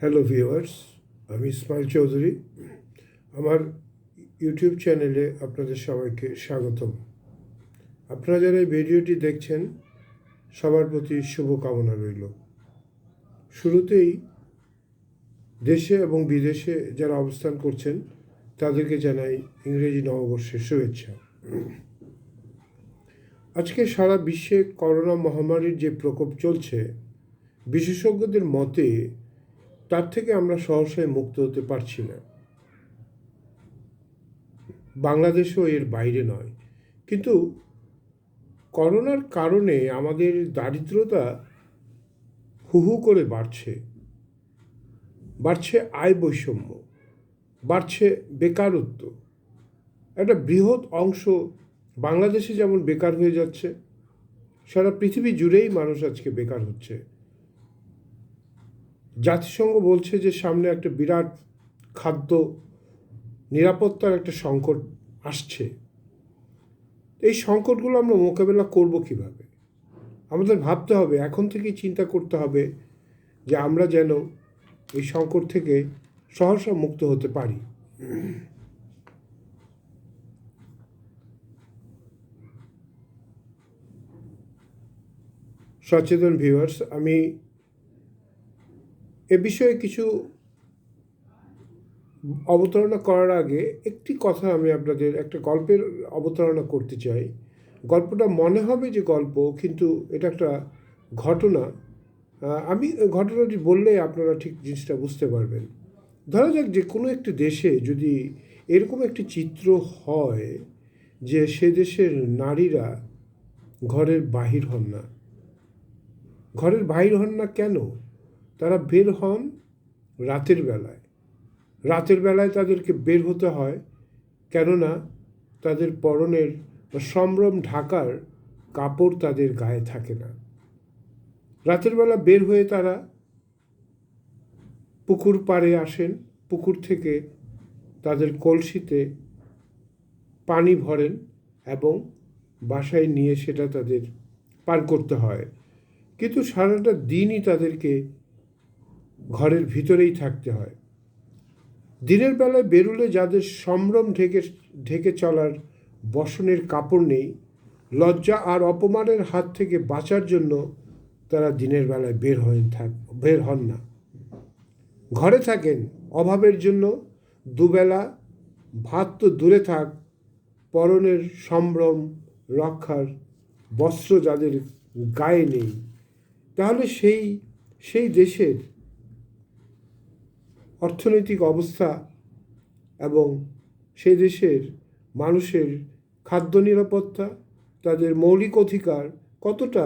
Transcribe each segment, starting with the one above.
Hello viewers, আমি ইসমাইল চৌধুরী। আমার YouTube চ্যানেলে আপনাদের সবাইকে স্বাগতম। আপনারা যারা এই ভিডিওটি দেখছেন সবার প্রতি শুভকামনা রইল। শুরুতেই দেশে এবং বিদেশে যারা অবস্থান করছেন তাদেরকে জানাই ইংরেজি নববর্ষের শুভেচ্ছা। আজকে সারা বিশ্বে করোনা মহামারীর যে প্রকোপ চলছে, বিশেষজ্ঞদের মতে তার থেকে আমরা সহসায় মুক্ত হতে পারছি না। বাংলাদেশও এর বাইরে নয়, কিন্তু করোনার কারণে আমাদের দারিদ্রতা হু করে বাড়ছে আয় বৈষম্য, বাড়ছে বেকারত্ব। একটা বৃহৎ অংশ বাংলাদেশে যেমন বেকার হয়ে যাচ্ছে, সারা পৃথিবী জুড়েই মানুষ আজকে বেকার হচ্ছে। জাতিসংঘ বলছে যে সামনে একটা বিরাট খাদ্য নিরাপত্তার একটা সংকট আসছে। এই সংকটগুলো আমরা মোকাবেলা করব কিভাবে? আমাদের ভাবতে হবে, এখন থেকেই চিন্তা করতে হবে যে আমরা যেন এই সংকট থেকে সহসা মুক্ত হতে পারি। সচেতন ভিউয়ার্স, আমি এ বিষয়ে কিছু অবতারণা করার আগে একটি কথা আমি আপনাদের একটা গল্পের অবতারণা করতে চাই। গল্পটা মনে হবে যে গল্প, কিন্তু এটা একটা ঘটনা। আমি ঘটনাটি বললে আপনারা ঠিক জিনিসটা বুঝতে পারবেন। ধরা যাক যে কোনো একটি দেশে যদি এরকম একটি চিত্র হয় যে সে দেশের নারীরা ঘরের বাহির হন না। ঘরের বাহির হন না কেন? তারা বের হন রাতের বেলায়। রাতের বেলায় তাদেরকে বের হতে হয়, কেননা তাদের পরনের বা সম্ভ্রম ঢাকার কাপড় তাদের গায়ে থাকে না। রাতের বেলা বের হয়ে তারা পুকুর পাড়ে আসেন, পুকুর থেকে তাদের কলসিতে পানি ভরেন এবং বাসায় নিয়ে সেটা তাদের পান করতে হয়। কিন্তু সারাটা দিনই তাদেরকে ঘরের ভিতরেই থাকতে হয়। দিনের বেলায় বেরুলে যাদের সম্ভ্রম ঢেকে চলার বসনের কাপড় নেই, লজ্জা আর অপমানের হাত থেকে বাঁচার জন্য তারা দিনের বেলায় বের হন না। ঘরে থাকেন অভাবের জন্য। দুবেলা ভাত তো দূরে থাক, পরনের সম্ভ্রম রক্ষার বস্ত্র যাদের গায়ে নেই, তাহলে সেই দেশের অর্থনৈতিক অবস্থা এবং সেই দেশের মানুষের খাদ্য নিরাপত্তা, তাদের মৌলিক অধিকার কতটা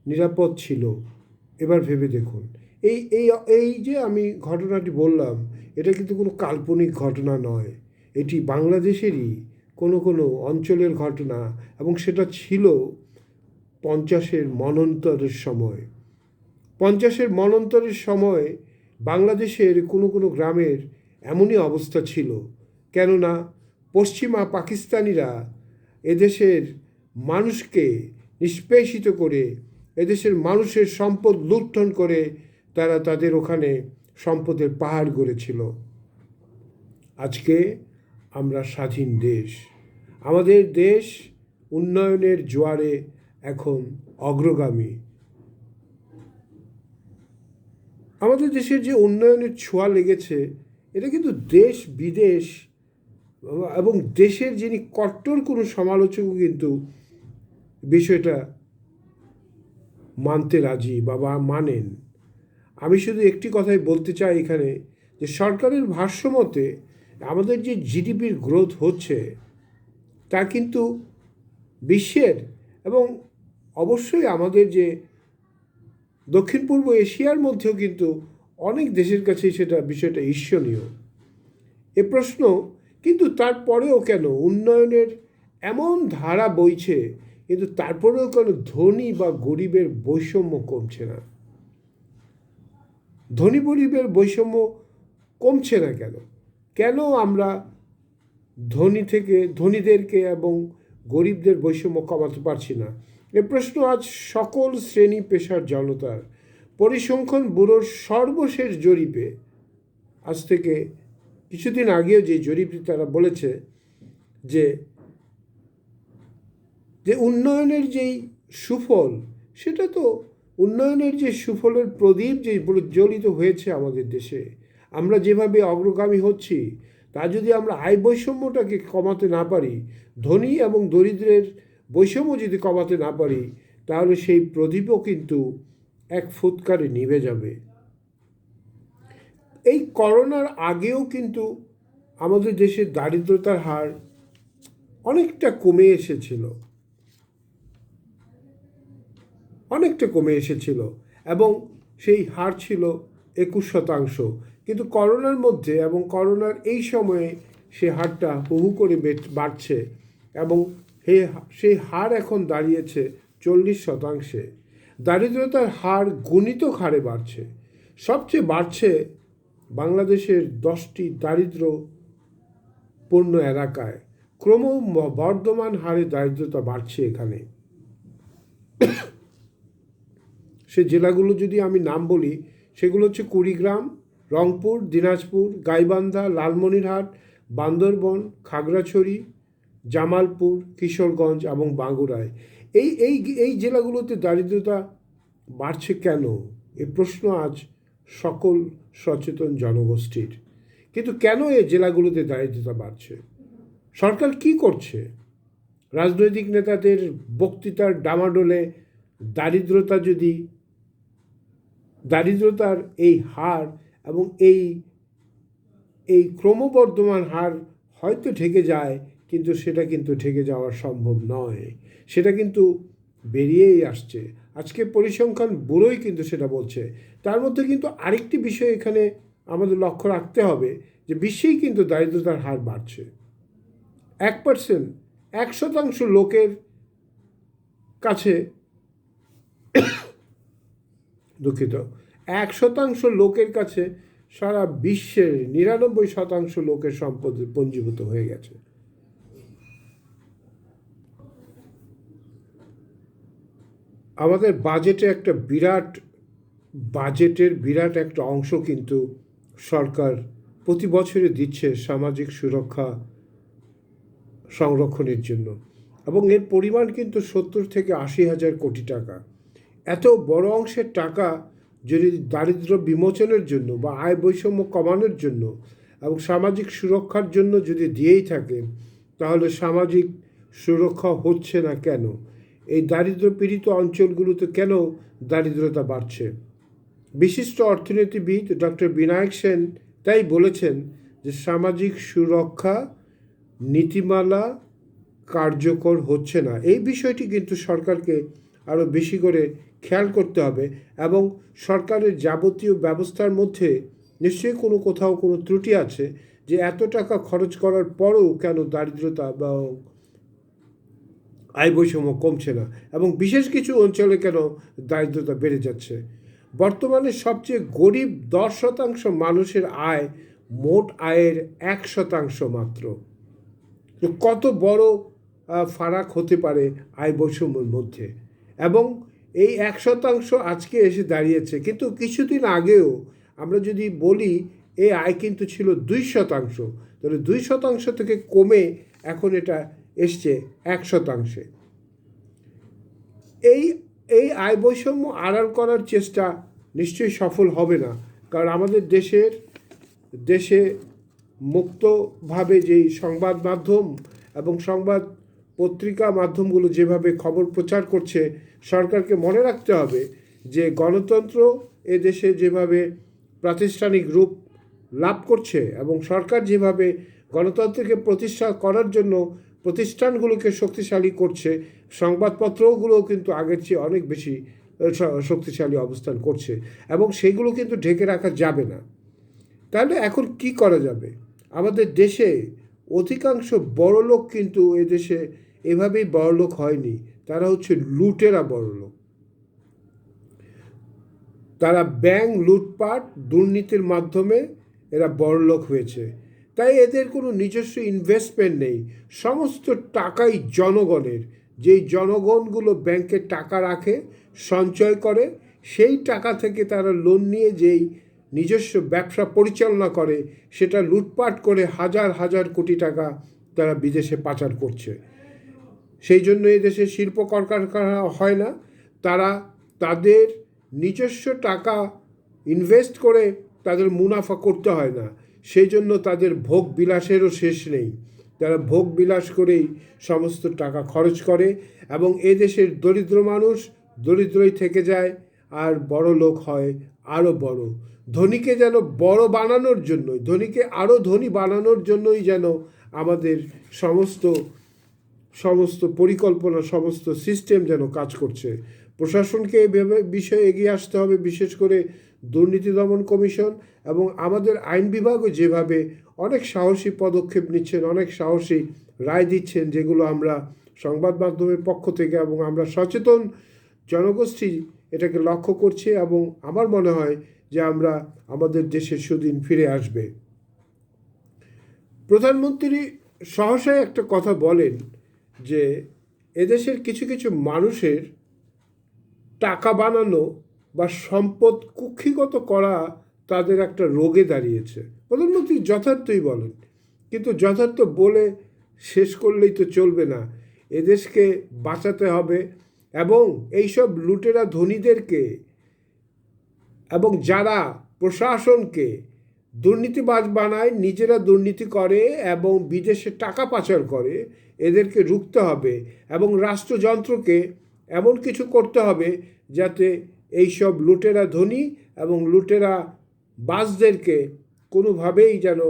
নিরাপদ ছিল এবার ভেবে দেখুন। এই এই এই যে আমি ঘটনাটি বললাম, এটা কিন্তু কোনো কাল্পনিক ঘটনা নয়। এটি বাংলাদেশেরই কোনো অঞ্চলের ঘটনা, এবং সেটা ছিল 50-এর মন্বন্তরের সময়। 50-এর মন্বন্তরের সময় বাংলাদেশের কোনো গ্রামের এমনই অবস্থা ছিল, কেননা পশ্চিমা পাকিস্তানিরা এদেশের মানুষকে নিষ্পেষিত করে, এদেশের মানুষের সম্পদ লুণ্ঠন করে তারা তাদের ওখানে সম্পদের পাহাড় গড়েছিল। আজকে আমরা স্বাধীন দেশ, আমাদের দেশ উন্নয়নের জোয়ারে এখন অগ্রগামী। আমাদের দেশের যে উন্নয়নের ছোঁয়া লেগেছে, এটা কিন্তু দেশ বিদেশ এবং দেশের যিনি কট্টর কোনো সমালোচকও কিন্তু বিষয়টা মানতে রাজি বা মানেন। আমি শুধু একটি কথাই বলতে চাই এখানে, যে সরকারের ভাষ্যমতে আমাদের যে জিডিপির গ্রোথ হচ্ছে তা কিন্তু বিশ্বের এবং অবশ্যই আমাদের যে দক্ষিণ পূর্ব এশিয়ার মধ্যেও কিন্তু অনেক দেশের কাছে বিষয়টা ঈর্ষণীয়। এ প্রশ্ন, কিন্তু তারপরেও কেন উন্নয়নের এমন ধারা বইছে, কিন্তু তারপরেও কেন ধনী বা গরিবের বৈষম্য কমছে না? ধনী গরিবের বৈষম্য কমছে না কেন? কেন আমরা ধনীদেরকে এবং গরিবদের বৈষম্য কমাতে পারছি না? এ প্রশ্ন আজ সকল শ্রেণী পেশার জনতার। পরিসংখ্যান ব্যুরোর সর্বশেষ জরিপে আজ থেকে কিছুদিন আগেও যে জরিপটি তারা বলেছে যে যে উন্নয়নের যেই সুফল, সেটা তো উন্নয়নের যে সুফলের প্রদীপ যে প্রজ্বলিত হয়েছে আমাদের দেশে, আমরা যেভাবে অগ্রগামী হচ্ছি, তা যদি আমরা আয় বৈষম্যটাকে কমাতে না পারি, ধনী এবং দরিদ্রের বৈষম্য যদি কমাতে না পারি, তাহলে সেই প্রদীপও কিন্তু এক ফুৎকারে নিভে যাবে। এই করোনার আগেও কিন্তু আমাদের দেশের দারিদ্রতার হার অনেকটা কমে এসেছিল, এবং সেই হার ছিল 21%। কিন্তু করোনার মধ্যে এবং করোনার এই সময়ে সে হারটা হু করে বাড়ছে, এবং সেই হার এখন দাঁড়িয়েছে 40%। দারিদ্রতার হার গুণিতক হারে বাড়ছে। সবচেয়ে বাড়ছে বাংলাদেশের 10টি দারিদ্র্যপূর্ণ এলাকায়। ক্রমবর্ধমান হারে দারিদ্রতা বাড়ছে এখানে। সে জেলাগুলো যদি আমি নাম বলি, সেগুলো হচ্ছে কুড়িগ্রাম, রংপুর, দিনাজপুর, গাইবান্ধা, লালমনিরহাট, বান্দরবন, খাগড়াছড়ি, জামালপুর, কিশোরগঞ্জ এবং বাঙ্গুরায়। এই এই এই জেলাগুলোতে দারিদ্রতা বাড়ছে কেন? এই প্রশ্ন আজ সকল সচেতন জনগোষ্ঠীর। কিন্তু কেন এই জেলাগুলোতে দারিদ্রতা বাড়ছে? সরকার কি করছে? রাজনৈতিক নেতাদের বক্তৃতার ডামাডোলে দারিদ্রতার এই হার এবং এই ক্রমবর্ধমান হার হয়তো ঢেকে যায়, কিন্তু সেটা কিন্তু ঢেকে যাওয়া সম্ভব নয়। সেটা কিন্তু বেরিয়েই আসছে। আজকে পরিসংখ্যান ব্যুরোই কিন্তু সেটা বলছে। তার মধ্যে কিন্তু আরেকটি বিষয় এখানে আমাদের লক্ষ্য রাখতে হবে, যে বিশ্বেই কিন্তু দারিদ্রতার হার বাড়ছে। 1% লোকের কাছে, 1% লোকের কাছে সারা বিশ্বের 99% লোকের সম্পদ পঞ্জীভূত হয়ে গেছে। আমাদের বাজেটের বিরাট একটা অংশ কিন্তু সরকার প্রতি বছরে দিচ্ছে সামাজিক সুরক্ষা সংরক্ষণের জন্য, এবং এর পরিমাণ কিন্তু 70 থেকে 80 হাজার কোটি টাকা। এত বড় অংশের টাকা যদি দারিদ্র বিমোচনের জন্য বা আয় বৈষম্য কমানোর জন্য এবং সামাজিক সুরক্ষার জন্য যদি দিয়েই থাকে, তাহলে সামাজিক সুরক্ষা হচ্ছে না কেন? এই দারিদ্র পীড়িত অঞ্চলগুলোতে কেন দারিদ্রতা বাড়ছে? বিশিষ্ট অর্থনীতিবিদ ডক্টর বিনায়ক সেন তাই বলেছেন যে সামাজিক সুরক্ষা নীতিমালা কার্যকর হচ্ছে না। এই বিষয়টি কিন্তু সরকারকে আরও বেশি করে খেয়াল করতে হবে, এবং সরকারের যাবতীয় ব্যবস্থার মধ্যে নিশ্চয়ই কোথাও কোনো ত্রুটি আছে, যে এত টাকা খরচ করার পরও কেন দারিদ্রতা বা আয় বৈষম্য কমছে না, এবং বিশেষ কিছু অঞ্চলে কেন দারিদ্রতা বেড়ে যাচ্ছে। বর্তমানে সবচেয়ে গরিব 10% মানুষের আয় মোট আয়ের 1% মাত্র। কত বড় ফারাক হতে পারে আয় বৈষম্যের মধ্যে, এবং এই 1% আজকে এসে দাঁড়িয়েছে। কিন্তু কিছুদিন আগেও আমরা যদি বলি, এই আয় কিন্তু ছিল 2%, তাহলে 2% থেকে কমে এখন এটা এসছে 1%। এই আয় বৈষম্য আড়াল করার চেষ্টা নিশ্চয়ই সফল হবে না, কারণ আমাদের দেশে মুক্তভাবে যেই সংবাদ মাধ্যম এবং সংবাদ পত্রিকা মাধ্যমগুলো যেভাবে খবর প্রচার করছে, সরকারকে মনে রাখতে হবে যে গণতন্ত্র এ দেশে যেভাবে প্রাতিষ্ঠানিক রূপ লাভ করছে, এবং সরকার যেভাবে গণতন্ত্রকে প্রতিষ্ঠা করার জন্য প্রতিষ্ঠানগুলোকে শক্তিশালী করছে, সংবাদপত্রগুলোও কিন্তু আগের চেয়ে অনেক বেশি শক্তিশালী অবস্থান করছে, এবং সেগুলো কিন্তু ঢেকে রাখা যাবে না। তাহলে এখন কি করা যাবে? আমাদের দেশে অধিকাংশ বড়লোক কিন্তু এদেশে এভাবেই বড়লোক হয়নি, তারা হচ্ছে লুটেরা বড়লোক। তারা ব্যাংক লুটপাট দুর্নীতির মাধ্যমে এরা বড়লোক হয়েছে। তাই এদের কোনো নিজস্ব ইনভেস্টমেন্ট নেই, সমস্ত টাকাই জনগণের। যেই জনগণগুলো ব্যাংকে টাকা রাখে, সঞ্চয় করে, সেই টাকা থেকে তারা লোন নিয়ে যেই নিজস্ব ব্যবসা পরিচালনা করে, সেটা লুটপাট করে হাজার হাজার কোটি টাকা তারা বিদেশে পাচার করছে। সেই জন্য এদেশে শিল্প কলকারখানা হয় না। তারা তাদের নিজস্ব টাকা ইনভেস্ট করে তাদের মুনাফা করতে হয় না। সেই জন্য তাদের ভোগ বিলাসেরও শেষ নেই। তারা ভোগ বিলাস করেই সমস্ত টাকা খরচ করে এবং এদেশের দরিদ্র মানুষ দরিদ্রই থেকে যায় আর বড় লোক হয় আরও বড়। ধনীকে যেন বড় বানানোর জন্যই, ধনীকে আরও ধনী বানানোর জন্যই যেন আমাদের সমস্ত পরিকল্পনা, সমস্ত সিস্টেম যেন কাজ করছে। প্রশাসনকে এই বিষয়ে এগিয়ে আসতে হবে, বিশেষ করে দুর্নীতি দমন কমিশন এবং আমাদের আইন বিভাগও যেভাবে অনেক সাহসী পদক্ষেপ নিচ্ছেন, অনেক সাহসী রায় দিচ্ছেন, যেগুলো আমরা সংবাদ মাধ্যমের পক্ষ থেকে এবং আমরা সচেতন জনগোষ্ঠী এটাকে লক্ষ্য করছি এবং আমার মনে হয় যে আমরা আমাদের দেশের সুদিন ফিরে আসবে। প্রধানমন্ত্রী সহসায় একটা কথা বলেন যে এদেশের কিছু কিছু মানুষের টাকা বানানো বা সম্পদ কুক্ষিগত করা তাদের একটা রোগে দাঁড়িয়েছে। প্রধানমন্ত্রী যথার্থই বলেন, কিন্তু যথার্থ বলে শেষ করলেই তো চলবে না। এদেশকে বাঁচাতে হবে এবং এইসব লুটেরা ধনীদেরকে এবং যারা প্রশাসনকে দুর্নীতিবাজ বানায়, নিজেরা দুর্নীতি করে এবং বিদেশে টাকা পাচার করে, এদেরকে রুখতে হবে এবং রাষ্ট্রযন্ত্রকে এমন কিছু করতে হবে যাতে এইসব লুটেরা ধনী এবং লুটেরা বাজদেরকে কোনোভাবেই যেন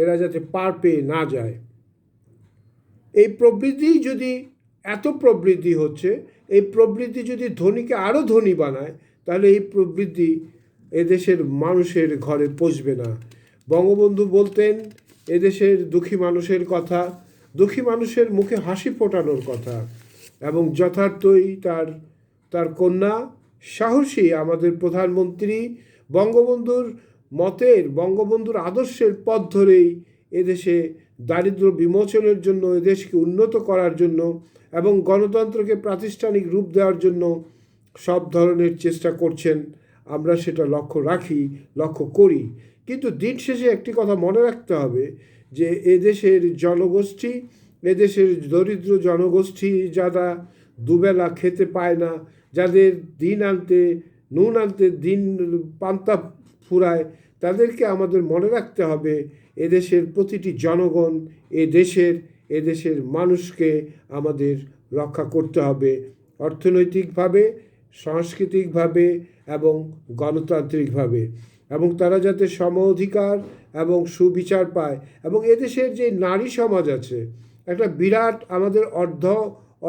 এরা যাতে পার পেয়ে না যায়। এই প্রবৃদ্ধি যদি এত প্রবৃদ্ধি হচ্ছে, এই প্রবৃদ্ধি যদি ধনীকে আরও ধনী বানায়, তাহলে এই প্রবৃদ্ধি এদেশের মানুষের ঘরে পৌঁছবে না। বঙ্গবন্ধু বলতেন এদেশের দুঃখী মানুষের কথা, দুঃখী মানুষের মুখে হাসি ফোটানোর কথা, এবং যথার্থই তার কন্যা সাহসী আমাদের প্রধানমন্ত্রী বঙ্গবন্ধুর আদর্শের পথ ধরেই এদেশে দারিদ্র বিমোচনের জন্য, এদেশকে উন্নত করার জন্য এবং গণতন্ত্রকে প্রাতিষ্ঠানিক রূপ দেওয়ার জন্য সব ধরনের চেষ্টা করছেন। আমরা সেটা লক্ষ্য করি। কিন্তু দিন শেষে একটি কথা মনে রাখতে হবে যে এদেশের দরিদ্র জনগোষ্ঠী যারা দুবেলা খেতে পায় না, যাদের নুন আনতে দিন পান্তা ফুরায়, তাদেরকে আমাদের মনে রাখতে হবে এদেশের প্রতিটি জনগণ, এদেশের মানুষকে আমাদের রক্ষা করতে হবে অর্থনৈতিকভাবে, সাংস্কৃতিকভাবে এবং গণতান্ত্রিকভাবে, এবং তারা যাতে সম অধিকার এবং সুবিচার পায়। এবং এদেশের যে নারী সমাজ আছে, একটা বিরাট আমাদের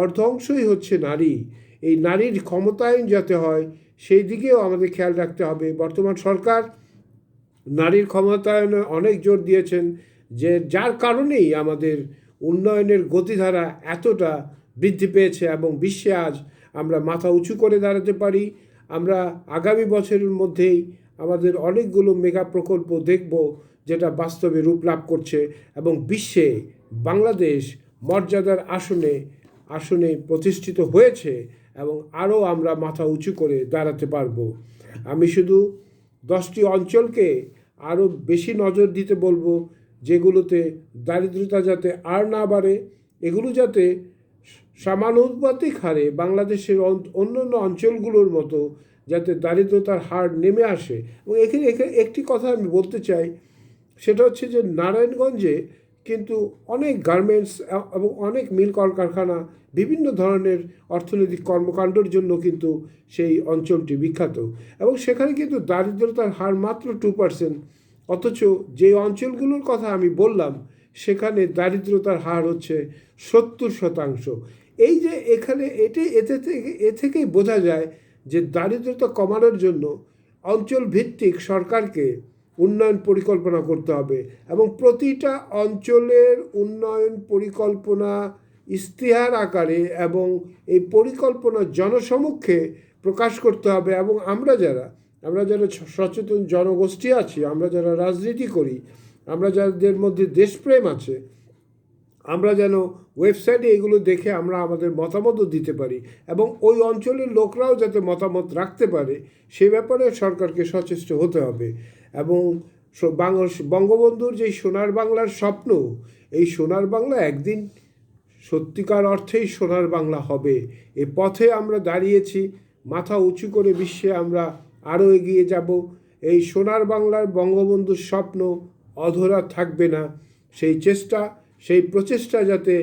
অর্ধ অংশই হচ্ছে নারী। এই নারীর ক্ষমতায়ন যাতে হয় সেই দিকেও আমাদের খেয়াল রাখতে হবে। বর্তমান সরকার নারীর ক্ষমতায়নে অনেক জোর দিয়েছেন, যার কারণেই আমাদের উন্নয়নের গতিধারা এতটা বৃদ্ধি পেয়েছে এবং বিশ্বে আজ আমরা মাথা উঁচু করে দাঁড়াতে পারি। আমরা আগামী বছরের মধ্যেই আমাদের অনেকগুলো মেগা প্রকল্প দেখব যেটা বাস্তবে রূপ লাভ করছে এবং বিশ্বে বাংলাদেশ মর্যাদার আসনে প্রতিষ্ঠিত হয়েছে এবং আরও আমরা মাথা উঁচু করে দাঁড়াতে পারবো। আমি শুধু 10টি অঞ্চলকে আরও বেশি নজর দিতে বলবো, যেগুলোতে দারিদ্রতা যাতে আর না বাড়ে, এগুলো যাতে সমানুপাতিক হারে বাংলাদেশের অন্যান্য অঞ্চলগুলোর মতো যাতে দারিদ্রতার হার নেমে আসে। এবং এখানে একটি কথা আমি বলতে চাই, সেটা হচ্ছে যে নারায়ণগঞ্জে কিন্তু অনেক গার্মেন্টস এবং অনেক মিল কলকারখানা, বিভিন্ন ধরনের অর্থনৈতিক কর্মকাণ্ডের জন্য কিন্তু সেই অঞ্চলটি বিখ্যাত এবং সেখানে কিন্তু দারিদ্রতার হার মাত্র 2%, অথচ যে অঞ্চলগুলোর কথা আমি বললাম সেখানে দারিদ্রতার হার হচ্ছে 70%। এই যে এখানে এ থেকেই বোঝা যায় যে দারিদ্রতা কমানোর জন্য অঞ্চল ভিত্তিক সরকারকে উন্নয়ন পরিকল্পনা করতে হবে এবং প্রতিটা অঞ্চলের উন্নয়ন পরিকল্পনা ইশতেহার আকারে এবং এই পরিকল্পনা জনসমক্ষে প্রকাশ করতে হবে। এবং আমরা যারা সচেতন জনগোষ্ঠী আছি, আমরা যারা রাজনীতি করি, আমরা যাদের মধ্যে দেশপ্রেম আছে, আমরা যেন ওয়েবসাইটে এগুলো দেখে আমরা আমাদের মতামতও দিতে পারি এবং ওই অঞ্চলের লোকরাও যাতে মতামত রাখতে পারে সে ব্যাপারে সরকারকে সচেষ্ট হতে হবে। এবং বঙ্গবন্ধুর যেই সোনার বাংলার স্বপ্ন, এই সোনার বাংলা একদিন সত্যিকার অর্থেই সোনার বাংলা হবে। এ পথে আমরা দাঁড়িয়েছি, মাথা উঁচু করে বিশ্বে আমরা আরও এগিয়ে যাব। এই সোনার বাংলার বঙ্গবন্ধুর স্বপ্ন অধরা থাকবে না। সেই চেষ্টা, সেই প্রচেষ্টা যাতে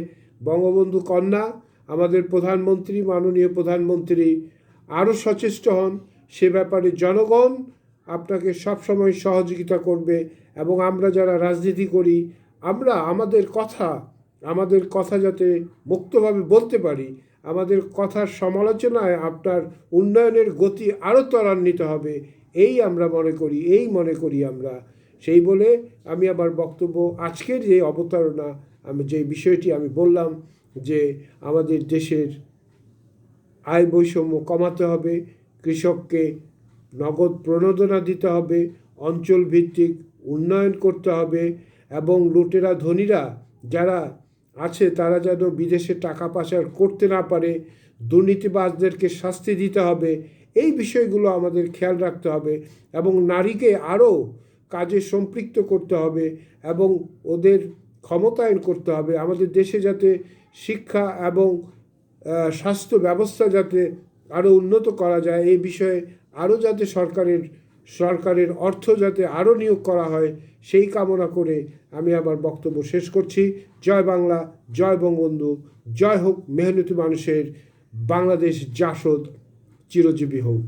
বঙ্গবন্ধু কন্যা আমাদের প্রধানমন্ত্রী, মাননীয় প্রধানমন্ত্রী আরও সচেষ্ট হন, সে ব্যাপারে জনগণ আপনাকে সবসময় সহযোগিতা করবে। এবং আমরা যারা রাজনীতি করি, আমরা আমাদের কথা যাতে মুক্তভাবে বলতে পারি, আমাদের কথার সমালোচনায় আপনার উন্নয়নের গতি আরও ত্বরান্বিত হবে, এই আমরা মনে করি আমরা। সেই বলে আমি আমার বক্তব্য, আজকের যে অবতারণা, যে বিষয়টি আমি বললাম যে আমাদের দেশের আয় বৈষম্য কমাতে হবে, কৃষককে নগদ প্রণোদনা দিতে হবে, অঞ্চল ভিত্তিক উন্নয়ন করতে হবে এবং লুটেরা ধনীরা যারা আছে তারা যেন বিদেশে টাকা পাচার করতে না পারে, দুর্নীতিবাজদেরকে শাস্তি দিতে হবে, এই বিষয়গুলো আমাদের খেয়াল রাখতে হবে। এবং নারীকে আরও কাজে সম্পৃক্ত করতে হবে এবং ওদের ক্ষমতায়ন করতে হবে। আমাদের দেশে যাতে শিক্ষা এবং স্বাস্থ্য ব্যবস্থা যাতে আরও উন্নত করা যায়, এই বিষয়ে আরও যাতে সরকারের অর্থ যাতে আরও নিয়োগ করা হয়, সেই কামনা করে আমি আমার বক্তব্য শেষ করছি। জয় বাংলা, জয় বঙ্গবন্ধু, জয় হোক মেহনতি মানুষের বাংলাদেশ জাসদ চিরজীবী হোক।